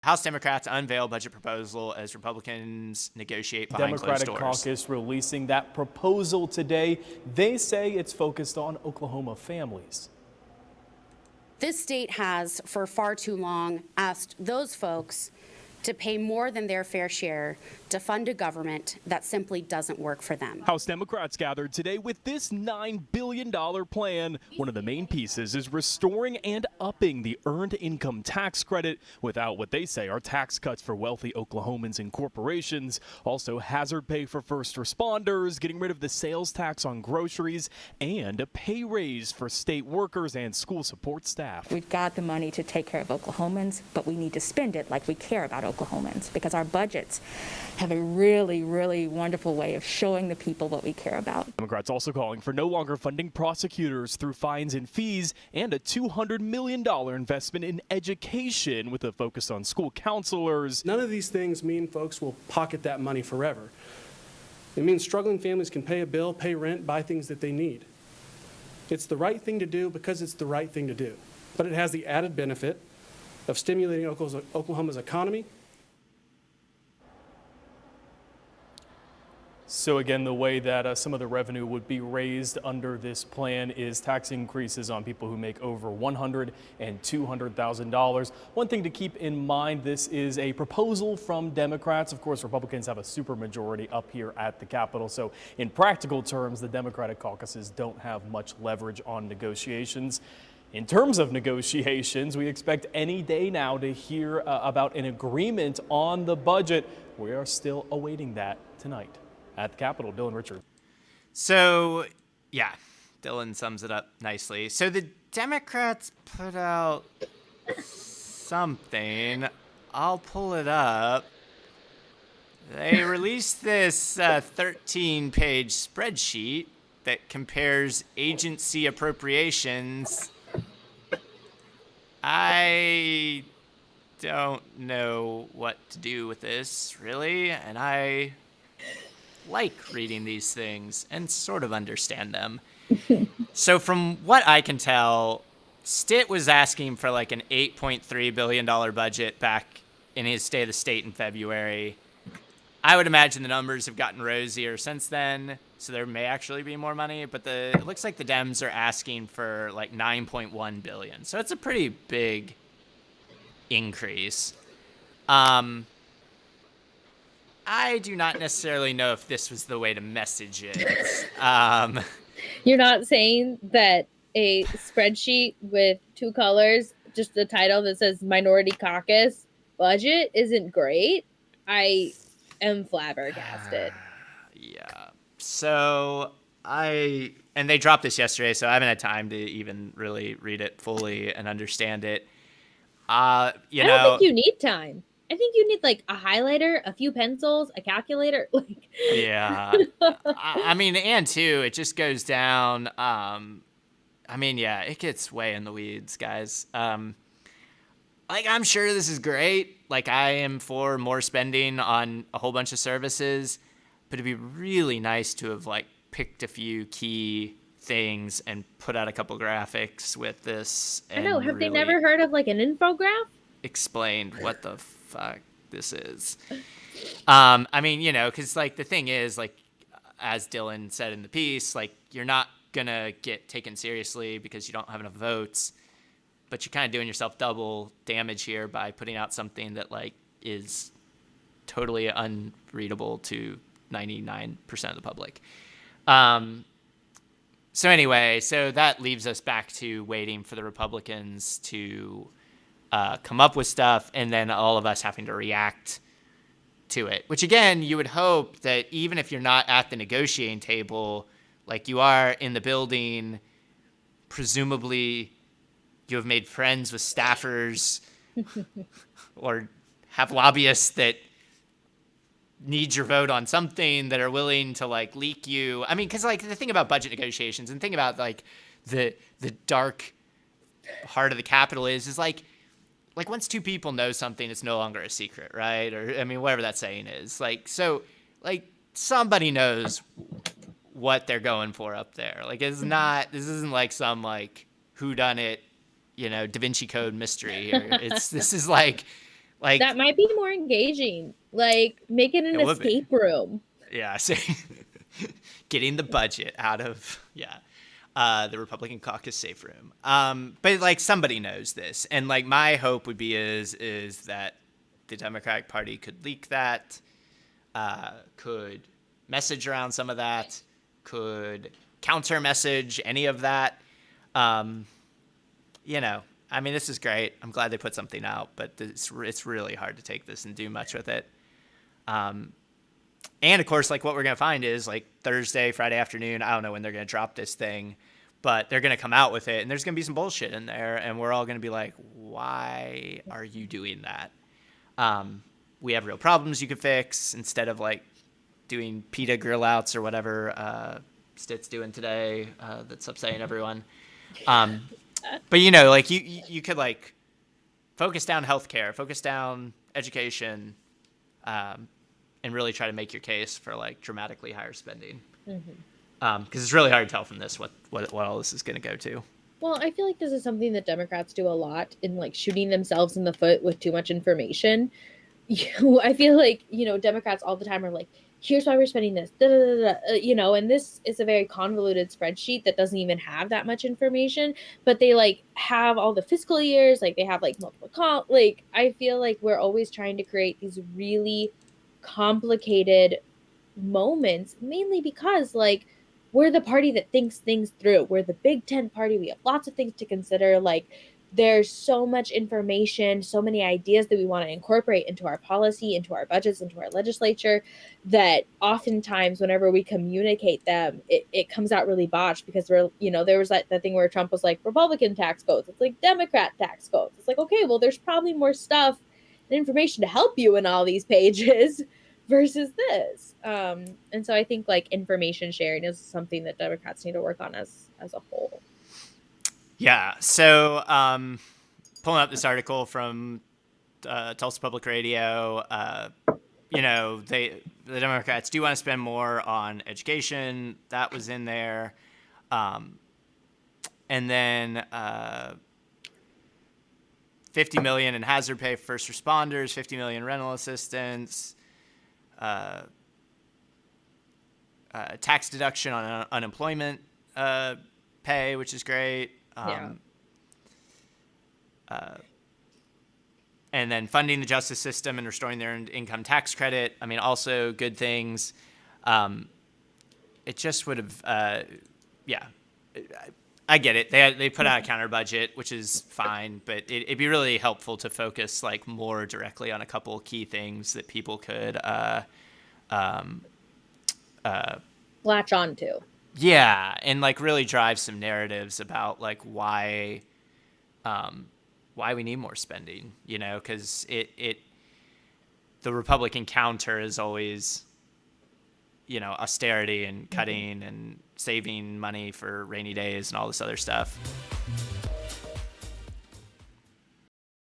House Democrats unveil budget proposal as Republicans negotiate behind closed Democratic doors. caucus releasing that proposal today. They say it's focused on Oklahoma families. This state has, for far too long, asked those folks to pay more than their fair share to fund a government that simply doesn't work for them. House Democrats gathered today with this $9 billion plan. One of the main pieces is restoring and upping the earned income tax credit without what they say are tax cuts for wealthy Oklahomans and corporations. Also hazard pay for first responders, getting rid of the sales tax on groceries, and a pay raise for state workers and school support staff. We've got the money to take care of Oklahomans, but we need to spend it like we care about Oklahomans, because our budgets have a really, really wonderful way of showing the people what we care about. Democrats also calling for no longer funding prosecutors through fines and fees, and a $200 million investment in education with a focus on school counselors. None of these things mean folks will pocket that money forever. It means struggling families can pay a bill, pay rent, buy things that they need. It's the right thing to do because it's the right thing to do. But it has the added benefit of stimulating Oklahoma's economy. So again, the way that some of the revenue would be raised under this plan is tax increases on people who make over $100,000 and $200,000. One thing to keep in mind, this is a proposal from Democrats. Of course, Republicans have a supermajority up here at the Capitol. So in practical terms, the Democratic caucuses don't have much leverage on negotiations. In terms of negotiations, we expect any day now to hear about an agreement on the budget. We are still awaiting that tonight. At the Capitol, Dylan Richard. So, yeah, Dylan sums it up nicely. So the Democrats put out something. I'll pull it up. They released this 13-page spreadsheet that compares agency appropriations. I don't know what to do with this, really, and I like reading these things and sort of understand them. So from what I can tell, Stitt was asking for like an $8.3 billion budget back in his State of the State in February. I would imagine the numbers have gotten rosier since then, so there may actually be more money, but it looks like the Dems are asking for like $9.1 billion. So it's a pretty big increase. I do not necessarily know if this was the way to message it. You're not saying that a spreadsheet with two colors, just the title that says Minority Caucus budget isn't great? I am flabbergasted. Yeah. So and they dropped this yesterday, so I haven't had time to even really read it fully and understand it. I don't think you need time. I think you need like a highlighter, a few pencils, a calculator. Yeah. I mean, and too, it just goes down. Yeah, it gets way in the weeds, guys. I'm sure this is great. Like, I am for more spending on a whole bunch of services, but it'd be really nice to have like picked a few key things and put out a couple graphics with this. I know. Have they never heard of like an infograph? Explained what the fuck this is. Because like the thing is, like, as Dylan said in the piece, like, you're not gonna get taken seriously because you don't have enough votes, but you're kind of doing yourself double damage here by putting out something that like is totally unreadable to 99% of the public. So that leaves us back to waiting for the Republicans to come up with stuff, and then all of us having to react to it, which again, you would hope that even if you're not at the negotiating table, like you are in the building, presumably you have made friends with staffers or have lobbyists that need your vote on something, that are willing to like leak you. I mean, because like the thing about budget negotiations and think about like the dark heart of the Capitol is like once two people know something, it's no longer a secret, right? Or I mean, whatever that saying is. Like, so like somebody knows what they're going for up there. Like, this isn't like some like whodunit, Da Vinci Code mystery here. This is like Like, That might be more engaging. Like, make it an It would be. escape room. yeah, so getting the budget out of the Republican caucus safe room. But like somebody knows this, and like my hope would be is that the Democratic Party could leak that, could message around some of that, could counter message any of that. I mean, this is great. I'm glad they put something out, but it's really hard to take this and do much with it. And of course, like what we're going to find is like Thursday, Friday afternoon, I don't know when they're going to drop this thing, but they're going to come out with it and there's going to be some bullshit in there. And we're all going to be like, why are you doing that? We have real problems you could fix instead of like doing PETA grill outs or whatever Stitt's doing today that's upsetting everyone. But like you could like focus down healthcare, focus down education, and really try to make your case for like dramatically higher spending. Because it's really hard to tell from this what all this is going to go to. Well, I feel like this is something that Democrats do a lot in like shooting themselves in the foot with too much information. I feel like, Democrats all the time are like, here's why we're spending this, da, da, da, da, and this is a very convoluted spreadsheet that doesn't even have that much information, but they like have all the fiscal years, like they have like multiple like I feel like we're always trying to create these really complicated moments, mainly because like we're the party that thinks things through. We're the Big Tent party. We have lots of things to consider. Like there's so much information, so many ideas that we want to incorporate into our policy, into our budgets, into our legislature, that oftentimes whenever we communicate them, it comes out really botched because we're, there was that thing where Trump was like Republican tax codes. It's like Democrat tax codes. It's like, okay, well, there's probably more stuff and information to help you in all these pages versus this. And so I think like information sharing is something that Democrats need to work on as a whole. Yeah. So pulling up this article from Tulsa Public Radio, the Democrats do want to spend more on education. That was in there. And then $50 million in hazard pay for first responders, $50 million rental assistance, tax deduction on unemployment pay, which is great. And then funding the justice system and restoring their income tax credit. I mean, also good things. It just would have, I get it. They put out a counter budget, which is fine, but it'd be really helpful to focus like more directly on a couple key things that people could latch on to. Yeah, and like really drive some narratives about like why we need more spending, because the Republican counter is always, austerity and cutting and saving money for rainy days and all this other stuff.